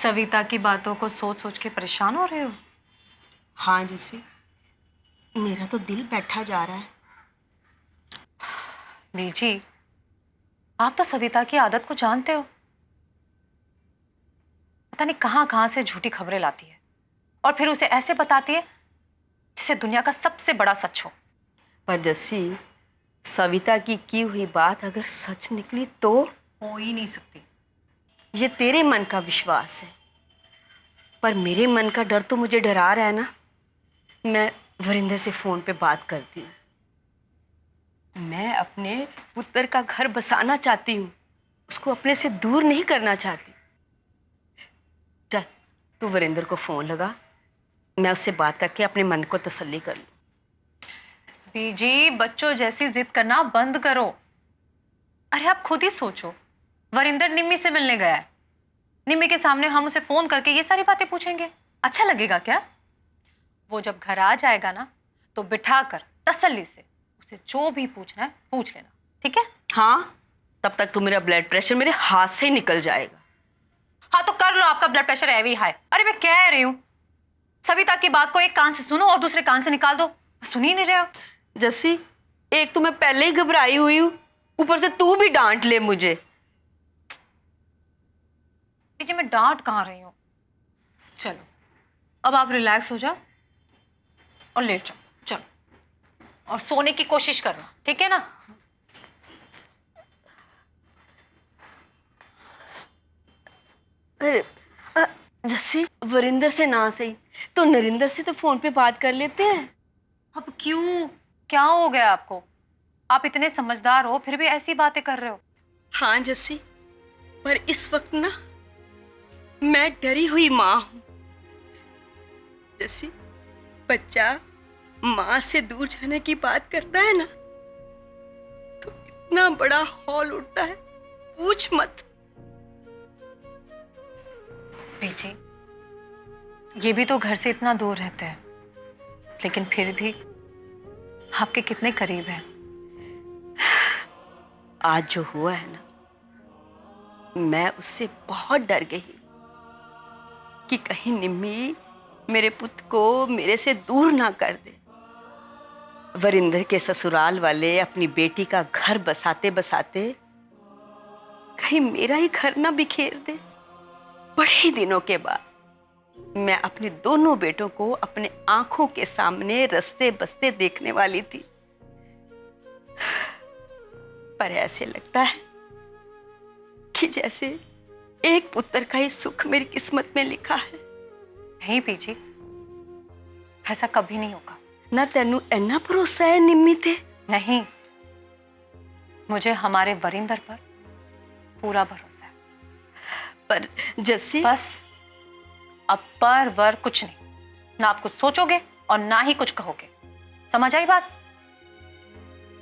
सविता की बातों को सोच सोच के परेशान हो रहे हो? हाँ जैसे मेरा तो दिल बैठा जा रहा है। बीजी, आप तो सविता की आदत को जानते हो। पता नहीं कहां कहां से झूठी खबरें लाती है और फिर उसे ऐसे बताती है जिसे दुनिया का सबसे बड़ा सच हो। पर जस्सी, सविता की हुई बात अगर सच निकली तो? हो ही नहीं सकती। ये तेरे मन का विश्वास है, पर मेरे मन का डर तो मुझे डरा रहा है ना। मैं वरिंदर से फोन पे बात करती हूँ। मैं अपने पुत्र का घर बसाना चाहती हूँ, उसको अपने से दूर नहीं करना चाहती। चल तू वरिंदर को फोन लगा, मैं उससे बात करके अपने मन को तसल्ली कर लूँ। बीजी, बच्चों जैसी जिद करना बंद करो। अरे आप खुद ही सोचो, वरिंदर निम्मी से मिलने गया है। निम्मी के सामने हम उसे फोन करके ये सारी बातें पूछेंगे, अच्छा लगेगा क्या? वो जब घर आ जाएगा ना, तो बिठा कर तसल्ली से उसे जो भी पूछना है पूछ लेना, ठीक है? हाँ, तब तक तो मेरा ब्लड प्रेशर मेरे हाथ से ही निकल जाएगा। हाँ तो कर लो, आपका ब्लड प्रेशर हैवी हाई। अरे मैं कह रही हूँ, सविता की बात को एक कान से सुनो और दूसरे कान से निकाल दो। सुन ही नहीं रहे हो। जस्सी, एक तो मैं पहले ही घबराई हुई हूँ, ऊपर से तू भी डांट ले मुझे। जी मैं डांट कहाँ रही हूँ। चलो अब आप रिलैक्स हो जाओ और लेट जाओ। चलो, और सोने की कोशिश करना, ठीक है ना? अरे जस्सी, वरिंदर से ना सही तो नरिंदर से तो फोन पे बात कर लेते हैं। अब क्यों, क्या हो गया आपको? आप इतने समझदार हो फिर भी ऐसी बातें कर रहे हो। हाँ जस्सी, पर इस वक्त ना मैं डरी हुई माँ हूं। जस्सी, बच्चा माँ से दूर जाने की बात करता है ना, तो इतना बड़ा हौल उठता है, पूछ मत। बीजी, ये भी तो घर से इतना दूर रहते हैं, लेकिन फिर भी आपके कितने करीब हैं। आज जो हुआ है ना, मैं उससे बहुत डर गई कि कहीं निम्मी मेरे पुत्र को मेरे से दूर ना कर दे। वरिंदर के ससुराल वाले अपनी बेटी का घर बसाते बसाते कहीं मेरा ही घर ना बिखेर दे। बड़े ही दिनों के बाद मैं अपने दोनों बेटों को अपने आंखों के सामने रस्ते बसते देखने वाली थी, पर ऐसे लगता है कि जैसे एक पुत्र का ही सुख मेरी किस्मत में लिखा है। नहीं बीजी, ऐसा कभी नहीं होगा। ना तेनू इन्ना भरोसा है निम्मी ते? नहीं, मुझे हमारे वरिंदर पर पूरा भरोसा है। पर जस्सी, बस अब पर वर कुछ नहीं, ना आप कुछ सोचोगे और ना ही कुछ कहोगे। समझ आई बात?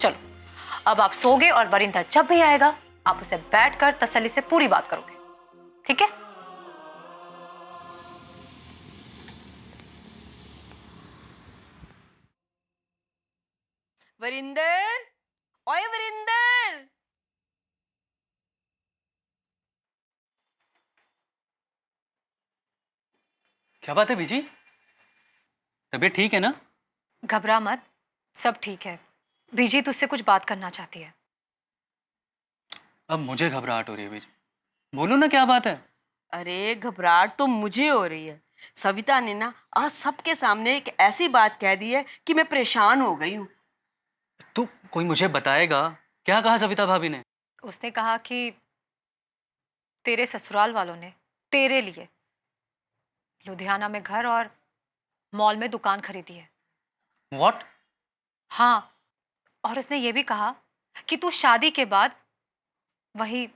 चलो अब आप सोगे और वरिंदर जब भी आएगा आप उसे बैठकर तसल्ली से पूरी बात करोगे, ठीक है? वरिंदर, ओए वरिंदर। क्या बात है बीजी? तबीयत ठीक है ना? घबरा मत, सब ठीक है। बीजी तुझसे कुछ बात करना चाहती है। अब मुझे घबराहट हो रही है बीजी। बोलो ना, क्या बात है? अरे घबराहट तो मुझे हो रही है। सविता ने ना आज सबके सामने एक ऐसी बात कह दी है कि मैं परेशान हो गई हूँ। तू कोई मुझे बताएगा क्या कहा सविता भाभी ने? उसने कहा कि तेरे ससुराल वालों ने तेरे लिए लुधियाना में घर और मॉल में दुकान खरीदी है। व्हाट? हाँ, और उसने ये भी कहा कि तू शादी के बाद वही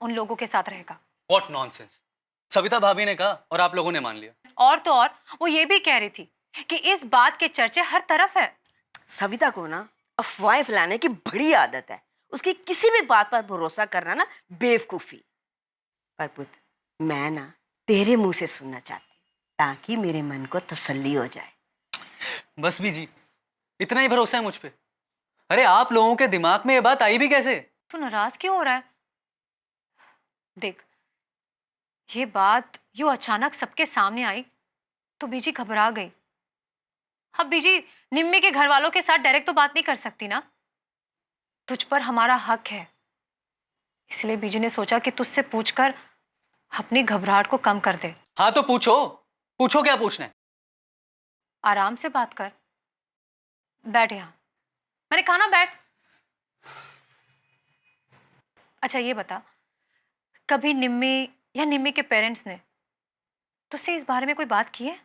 उन लोगों के साथ रहेगा। What nonsense! सविता भाभी ने कहा और आप लोगों ने मान लिया? और तो और वो ये भी कह रही थी कि इस बात के चर्चे हर तरफ है। सविता को ना अफवाहें फैलाने की बड़ी आदत है। उसकी किसी भी बात पर भरोसा करना ना बेवकूफी। पर पुत्र, मैं ना तेरे मुंह से सुनना चाहती ताकि मेरे मन को तसल्ली हो जाए। बस बीजी, इतना ही भरोसा है मुझ पे? अरे आप लोगों के दिमाग में ये बात आई भी कैसे? तू नाराज क्यों हो रहा है? देख, ये बात यूं अचानक सबके सामने आई तो बीजी घबरा गई। अब बीजी निम्मी के घर वालों के साथ डायरेक्ट तो बात नहीं कर सकती ना, तुझ पर हमारा हक है। इसलिए बीजी ने सोचा कि तुझसे पूछकर अपनी घबराहट को कम कर दे। हाँ तो पूछो, पूछो क्या पूछना है। आराम से बात कर, बैठ यहां, मैंने कहा ना बैठ। अच्छा ये बता, कभी निम्मी या निम्मी के पेरेंट्स ने तुझसे इस बारे में कोई बात की है?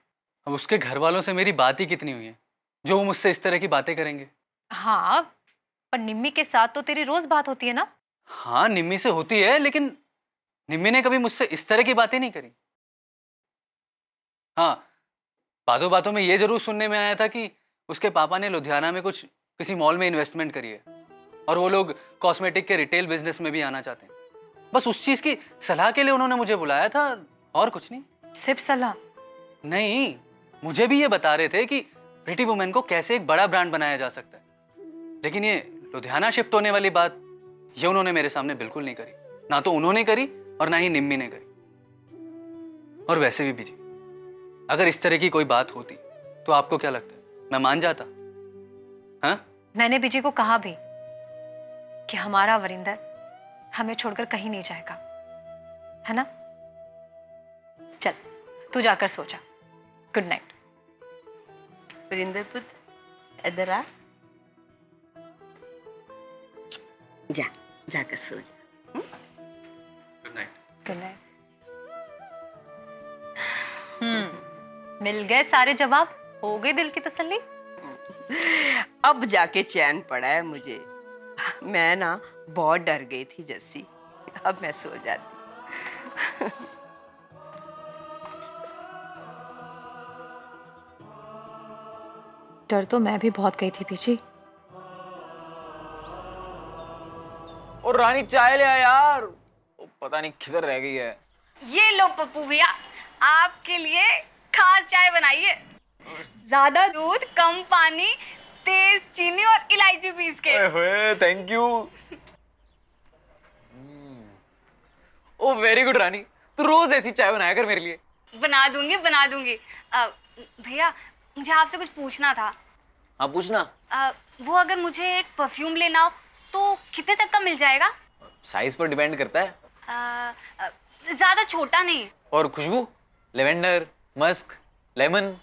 अब उसके घर वालों से मेरी बात ही कितनी हुई है जो वो मुझसे इस तरह की बातें करेंगे। हाँ, पर निम्मी के साथ तो तेरी रोज बात होती है ना। हाँ निम्मी से होती है, लेकिन निम्मी ने कभी मुझसे इस तरह की बातें नहीं करी। हाँ, बातों बातों में ये जरूर सुनने में आया था कि उसके पापा ने लुधियाना में कुछ किसी मॉल में इन्वेस्टमेंट करी है और वो लोग कॉस्मेटिक के रिटेल बिजनेस में भी आना चाहते हैं। बस उस चीज की सलाह के लिए उन्होंने मुझे बुलाया था, और कुछ नहीं। सिर्फ सलाह? नहीं, मुझे भी ये बता रहे थे कि प्रिटी वुमेन को कैसे एक बड़ा ब्रांड बनाया जा सकता है, लेकिन ये लुधियाना शिफ्ट होने वाली बात ये उन्होंने मेरे सामने बिल्कुल नहीं करी। ना तो उन्होंने करी और ना ही निम्मी ने करी। और वैसे भी बीजी, अगर इस तरह की कोई बात होती तो आपको क्या लगता है, मैं मान जाता? हाँ, मैंने बीजी को कहा भी कि हमारा वरिंदर हमें छोड़कर कहीं नहीं जाएगा, है ना? चल तू जाकर सो जा। Good night. वरिंदर पुत्र, इधर आ, जा, जाकर सो जा। Good night. Good night. मिल गए सारे जवाब, हो गई दिल की तसल्ली। अब जाके चैन पड़ा है मुझे। मैं ना बहुत डर गई थी जस्सी, अब मैं सो जाती। डर तो मैं भी बहुत गई थी बीजी। और रानी चाय ले आ यार, वो पता नहीं किधर रह गई है। ये लो पप्पू भैया, आपके लिए खास चाय बनाई है। ज्यादा दूध, कम पानी, तेज चीनी और इलायची पीस के। ओए थैंक यू। ओ वेरी गुड रानी, तू रोज ऐसी चाय बनाया कर मेरे लिए। बना दूंगी बना दूंगी। भैया मुझे आपसे कुछ पूछना था। हाँ पूछना। वो अगर मुझे एक परफ्यूम लेना हो तो कितने तक का मिल जाएगा? साइज पर डिपेंड करता है। ज्यादा छोटा नहीं। और खुशबू? Lavender, Musk, lemon?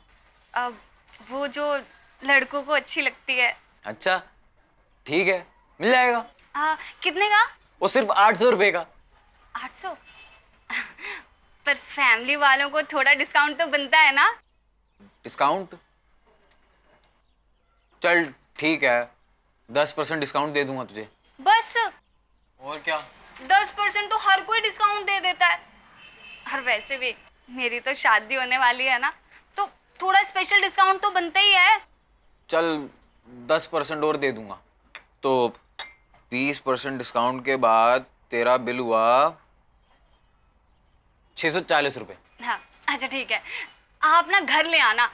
वो जो लड़कों को अच्छी लगती है। अच्छा ठीक है, मिल जाएगा। कितने का? वो सिर्फ 800 रुपए का। 800? पर फैमिली वालों को थोड़ा डिस्काउंट तो बनता है ना? डिस्काउंट? चल ठीक है, 10% डिस्काउंट दे दूंगा तुझे। बस? और क्या? 10% तो हर कोई डिस्काउंट दे देता है। और वैसे भी मेरी तो शादी होने वाली है ना, तो थोड़ा स्पेशल डिस्काउंट तो बनता ही है। चल 10% और दे दूंगा, तो 20% डिस्काउंट के बाद तेरा बिल हुआ 640 रुपए। हाँ अच्छा ठीक है, आप ना घर ले आना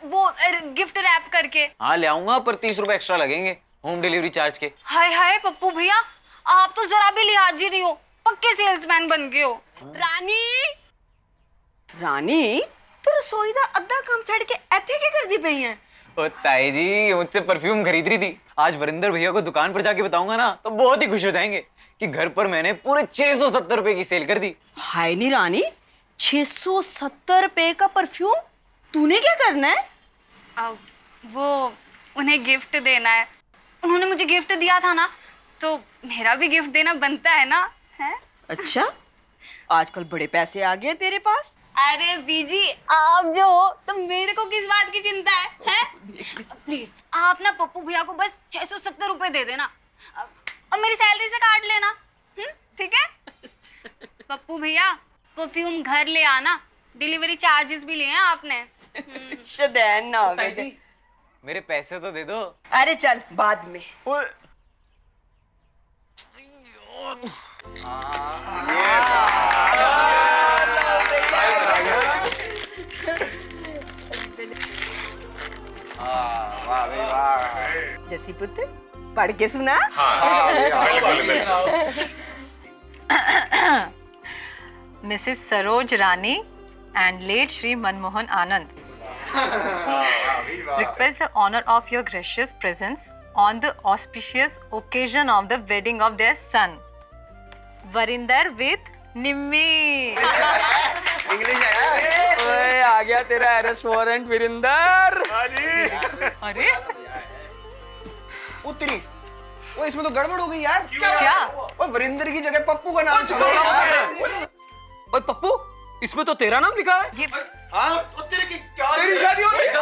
वो गिफ्ट रैप करके। हाँ ले आऊंगा, पर 30 रुपए एक्स्ट्रा लगेंगे होम डिलीवरी चार्ज के। हाय हाय पप्पू भैया, आप तो जरा भी लिहाज ही नहीं हो, पक्के सेल्समैन बन गए हो। रानी रानी, तू रसोई दा अद्धा काम छड़ के ऐथे क्या करदी पई है? ओ ताई जी, मुझसे परफ्यूम खरीद रही थी। आज वरिंदर भैया को दुकान पर जाके बताऊंगा ना तो बहुत ही खुश हो जाएंगे कि घर पर मैंने पूरे 670 रुपए की सेल कर दी। हाय नी रानी, 670 रुपए का परफ्यूम? तूने क्या करना है? वो उन्हें गिफ्ट देना है। उन्होंने मुझे गिफ्ट दिया था ना, तो मेरा भी गिफ्ट देना बनता है ना, है? अच्छा, आजकल बड़े पैसे आ गए तेरे पास। अरे बीजी, आप जो हो तो मेरे को किस बात की चिंता है? प्लीज आप ना पप्पू भैया को बस 670 रुपए दे देना और मेरी सैलरी से काट लेना, ठीक है? पप्पू भैया परफ्यूम घर ले आना, डिलीवरी चार्जेस भी लिए हैं आपने। शदैन ना हो ताई गए। जी, मेरे पैसे तो दे दो। अरे चल बाद में। ओए, जैसी पुत्र पढ़ के सुना। Mrs. Saroj Rani and late Shri Manmohan Anand. Request the honor of your gracious presence on the auspicious occasion of the wedding of their son, Varinder with Nimmi. English है यार। ओए आ गया तेरा अरेस्ट वारंट वीरेंद्र। अरे उत्तरी वो इसमें तो गड़बड़ हो गई यार। क्या? वो वरिंदर की जगह पप्पू का नाम छपा यार। ओए पप्पू, इसमें तो तेरा नाम लिखा है। ये हाँ उत्तरी की तेरी शादी हो रही है।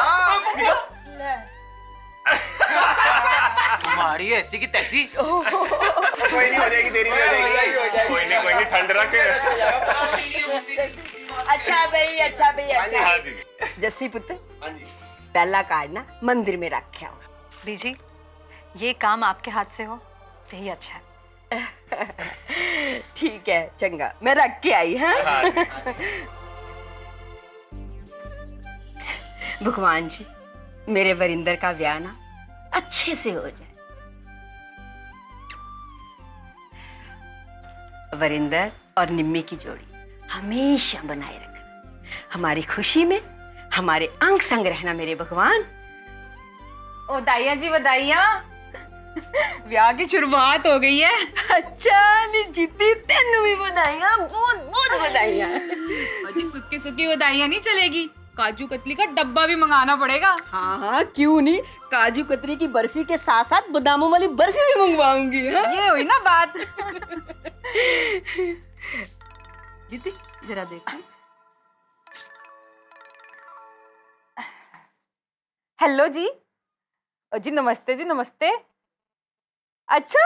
तुम्हारी ऐसी की तैसी। कोई नहीं, हो जाएगी, तेरी भी हो जाएगी। कोई नहीं ठंड रखे। अच्छा भाई, अच्छा भाई, अच्छा। हाँ जी। जस्सी पुत्र, हाँ जी। पहला कार्ड ना मंदिर में रख आओ। बीजी, ये काम आपके हाथ से हो यही अच्छा है। ठीक है, चंगा, मैं रख के आई। हाँ भगवान जी, मेरे वरिंदर का ब्याह ना अच्छे से हो जाए। वरिंदर और निम्मी की जोड़ी हमेशा बनाए रखना, हमारी खुशी में हमारे अंग संग रहना मेरे भगवान। ओ दाइया जी, बधाइयाँ। ब्याह की शुरुआत हो गई है। अच्छा नी जीती, तेनू भी बधाइयां, बहुत बहुत बधाइयां। जी सुक्की सुक्की बधाइयाँ नहीं चलेगी, काजू कतली का डब्बा भी मंगाना पड़ेगा। हाँ हाँ, क्यों नहीं, काजू कतरी की बर्फी के साथ साथ बादामों वाली बर्फी भी मंगवाऊंगी। हाँ? ये हुई ना बात। जीती जरा देखो। हेलो जी। ओ जी नमस्ते जी, नमस्ते। अच्छा,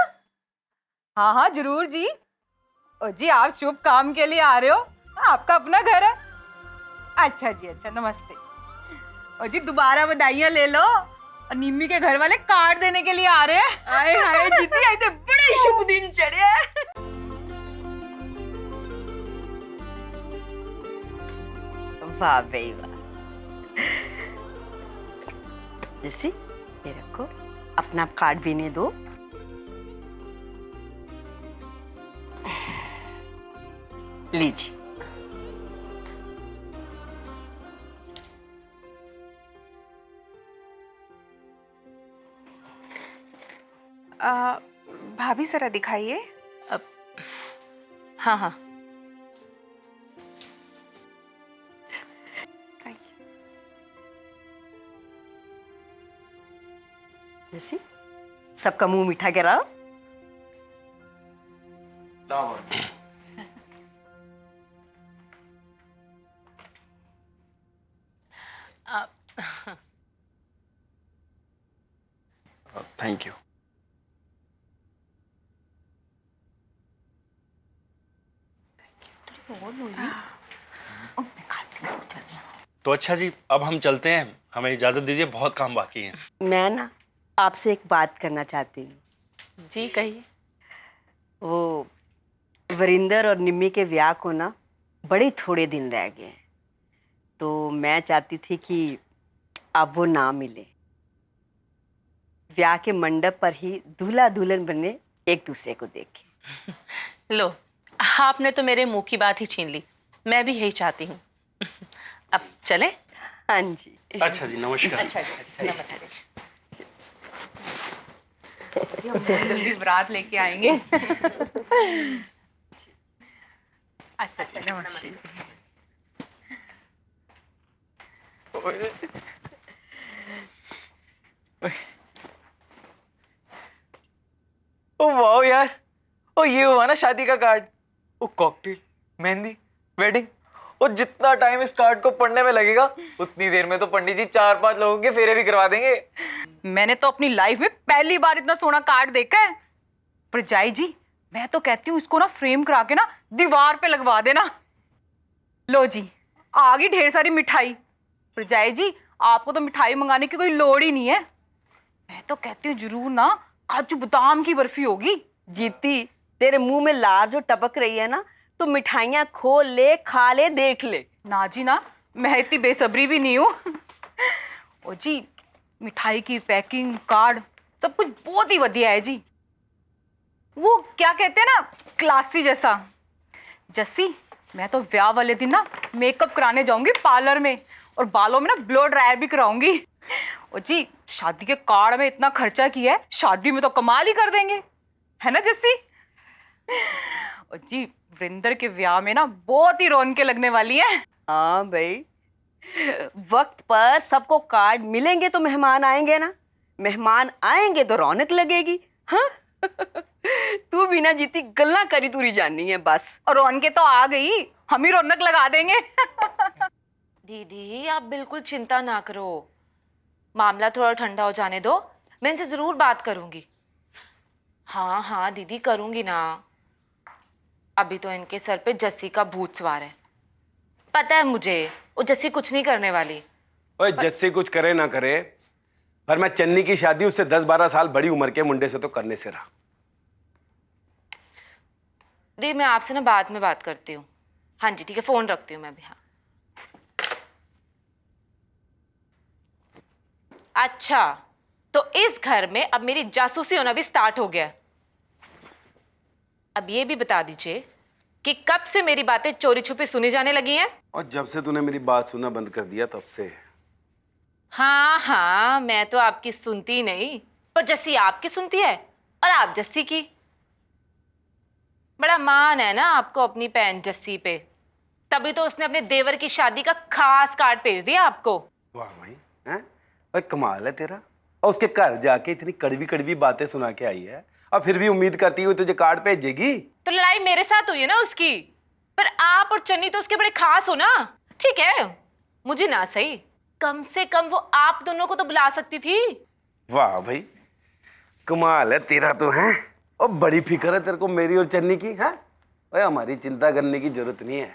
हाँ हाँ जरूर जी। ओ जी, आप शुभ काम के लिए आ रहे हो? आपका अपना घर है? अच्छा जी, अच्छा, नमस्ते। ओ जी दोबारा बधाइयाँ ले लो, और निम्मी के घर वाले कार्ड देने के लिए आ रहे हैं। आए हाय जीती, आई तो बड़े शुभ दिन चढ़े। वाह भाई वाह। जैसे ये रखो, अपना कार्ड भी नहीं दो। लीजिए। भाभी जरा दिखाइए। हाँ हाँ। जैसे सबका मुंह मीठा कराओ। Thank you. तो अच्छा जी, अब हम चलते हैं, हमें इजाजत दीजिए, बहुत काम बाकी है। मैं ना आपसे एक बात करना चाहती हूँ। जी कहिए। वो वरिंदर और निम्मी के ब्याह को ना बड़े थोड़े दिन रह गए हैं, तो मैं चाहती थी कि अब वो ना मिले, ब्याह के मंडप पर ही दूल्हा दुल्हन बने एक दूसरे को देखें। लो, आपने तो मेरे मुंह की बात ही छीन ली। मैं भी यही चाहती हूँ। अब चले? हाँ जी। अच्छा जी, नमस्कार। अच्छा नमस्ते। हम जल्दी बारात लेके आएंगे। अच्छा अच्छा, नमस्ते। ओ वाह यार, ओ ये हुआ ना शादी का कार्ड। ओ कॉकटेल, मेहंदी, वेडिंग। और जितना टाइम इस कार्ड को पढ़ने में लगेगा, उतनी देर में तो पंडित जी 4-5 लोगों के फेरे भी करवा देंगे। मैंने तो अपनी लाइफ में पहली बार इतना सोना कार्ड देखा है। पर जाई जी, मैं तो कहती हूँ इसको ना फ्रेम करा के ना दीवार पे लगवा देना। लो जी, आ गई ढेर सारी मिठाई। पर जाई जी, आपको तो मिठाई मंगाने की कोई लोड़ ही नहीं है। मैं तो कहती हूँ जरूर ना काजू बादाम की बर्फी होगी। जीती, तेरे मुंह में लार जो टपक रही है ना, तो मिठाइयाँ खोल ले, खा ले, देख ले। ना जी ना, मैं इतनी बेसब्री भी नहीं हूँ। ओ जी, मिठाई की पैकिंग, कार्ड, सब कुछ बहुत ही बढ़िया है जी। वो क्या कहते हैं ना, क्लासी जैसा। जस्सी, मैं तो ब्याह वाले दिन ना मेकअप कराने जाऊंगी पार्लर में, और बालों में ना ब्लो ड्रायर भी कराऊंगी। और जी शादी के कार्ड में इतना खर्चा किया है, शादी में तो कमाल ही कर देंगे, है ना जस्सी? और जी वरिंदर के ब्याह में ना बहुत ही रौनकें लगने वाली हैं। हाँ भाई, वक्त पर सबको कार्ड मिलेंगे तो मेहमान आएंगे ना, मेहमान आएंगे तो रौनक लगेगी। हाँ तू बिना जीती गल्ला करी तुरी जानी है बस। और रौनकें तो आ गई, हम ही रौनक लगा देंगे। दीदी आप बिल्कुल चिंता ना करो, मामला थोड़ा ठंडा हो जाने दो, मैं इनसे जरूर बात करूंगी। हाँ हाँ दीदी करूंगी ना, अभी तो इनके सर पे जस्सी का भूत सवार है। पता है मुझे वो जस्सी कुछ नहीं करने वाली। ओए जस्सी कुछ करे ना करे, पर मैं चन्नी की शादी उससे 10-12 साल बड़ी उम्र के मुंडे से तो करने से रहा। दी मैं आपसे ना बाद में बात करती हूँ। हाँ जी ठीक है, फोन रखती हूँ मैं भी। हाँ अच्छा, तो इस घर में अब मेरी जासूसी होना भी स्टार्ट हो गया। अब ये भी बता दीजिए कि कब से मेरी बातें चोरी छुपी सुनी जाने लगी हैं? और जब से तूने मेरी बात सुनना बंद कर दिया तब से। हाँ हाँ मैं तो आपकी सुनती ही नहीं, पर जस्सी आपकी सुनती है और आप जस्सी की। बड़ा मान है ना आपको अपनी बहन जस्सी पे, तभी तो उसने अपने देवर की शादी का खास कार्ड भेज दिया आपको। वाह भाई, हैं? भाई कमाल है तेरा। और उसके घर जाके इतनी कड़वी कड़वी बातें सुना के आई है, और फिर भी उम्मीद करती हुई तुझे कार्ड भेजेगी। तो लड़ाई मेरे साथ हुई है ना उसकी, पर आप और चन्नी तो उसके बड़े खास हो ना। ठीक है मुझे ना सही, कम से कम वो आप दोनों को तो बुला सकती थी। वाह भाई कमाल है तेरा तो, है। और बड़ी फिक्र है तेरे को मेरी और चन्नी की, है। भाई हमारी चिंता करने की जरूरत नहीं है,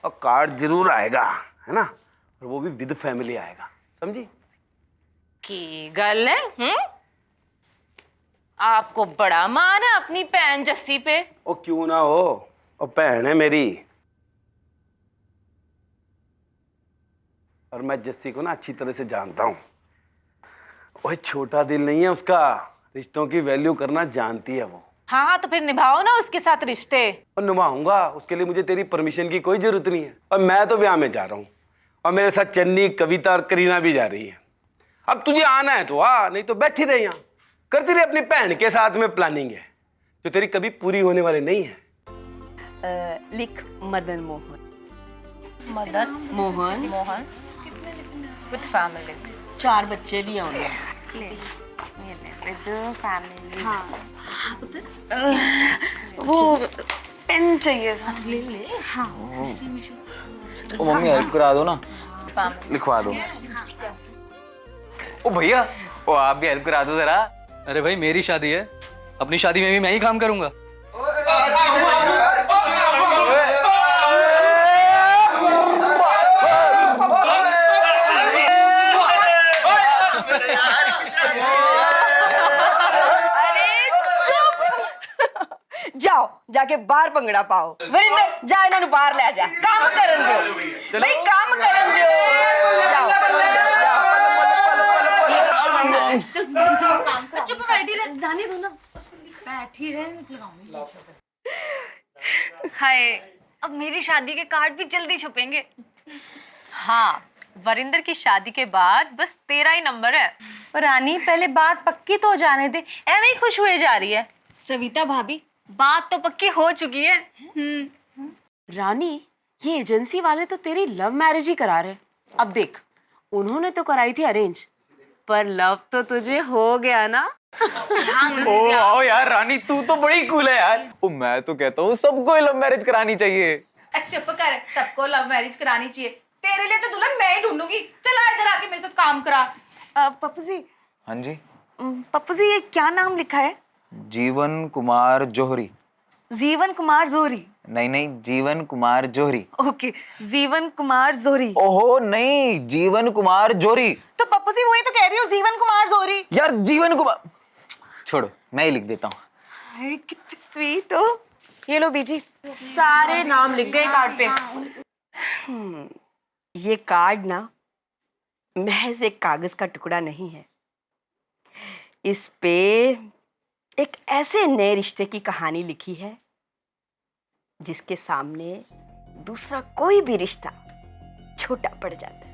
और कार्ड जरूर आएगा, है ना, और वो भी विद फैमिली आएगा, समझी? की गल है। आपको बड़ा मान है अपनी बहन जस्सी पे। ओ क्यों ना हो, और बहन है मेरी। और मैं जस्सी को ना अच्छी तरह से जानता हूँ, वह छोटा दिल नहीं है उसका, रिश्तों की वैल्यू करना जानती है वो। हाँ तो फिर निभाओ ना उसके साथ रिश्ते। और निभाऊंगा, उसके लिए मुझे तेरी परमिशन की कोई जरूरत नहीं है। और मैं तो ब्याह में जा रहा हूँ, और मेरे साथ चन्नी, कविता और करीना भी जा रही है। अब तुझे आना है तो आ, नहीं तो बैठी रहे यहाँ, करती रहे अपनी बहन के साथ में प्लानिंग है जो तेरी कभी पूरी होने वाली नहीं है। लिख मदन मोहन। Madan Mohan Mohan with family. 4 बच्चे भी होंगे। वो पेन चाहिए साथ, ले ले। हाँ ओ मम्मी हेल्प करा दो ना, फैमिली लिखवा दो। ओ भैया ओ आप भी हेल्प करा दो जरा। अरे भाई मेरी शादी है, अपनी शादी में भी मैं ही काम करूंगा। जाओ जाके बाहर भंगड़ा पाओ। वरिंदर जा इन्होंने बाहर ले जा, काम करन दो भाई, काम करन दो। जाओ चुप बैठी रह, जाने दो ना, बैठी रह, लगाऊंगी। हाय अब मेरी शादी के कार्ड भी जल्दी छपेंगे। हाँ वरिंदर की शादी के बाद बस तेरा ही नंबर है। और रानी पहले बात पक्की तो हो जाने दे, ऐਵੇਂ ही खुश हुए जा रही है। सविता भाभी बात तो पक्की हो चुकी है। रानी ये एजेंसी वाले तो तेरी लव मैरिज ही करा रहे। अब देख उन्होंने तो कराई थी अरेंज, पर लव तो तुझे हो गया ना। ओ आओ यार रानी, तू तो बड़ी कूल है यार। ओ मैं तो कहता हूँ सबको लव मैरिज करानी चाहिए। चुप कर, सबको लव मैरिज करानी चाहिए। तेरे लिए तो दुल्हन मैं ही ढूंढूंगी। चल आ इधर आके मेरे साथ काम करा। पप्पू जी, हाँ जी। पप्पू जी ये क्या नाम लिखा है? जीवन कुमार जौहरी। जीवन कुमार जोहरी? नहीं नहीं, जीवन कुमार जौहरी। ओके, जीवन कुमार जोहरी। ओहो नहीं, जीवन कुमार जौहरी। तो पप्पू जी वही तो कह रही हूँ, जीवन कुमार जोहरी। यार जीवन कुमार छोड़ो, मैं ही लिख देता हूँ। कितने स्वीट हो। ये लो बीजी, सारे नाम लिख गए कार्ड पे। ये कार्ड ना महज एक कागज का टुकड़ा नहीं है, इस पे एक ऐसे नए रिश्ते की कहानी लिखी है जिसके सामने दूसरा कोई भी रिश्ता छोटा पड़ जाता है।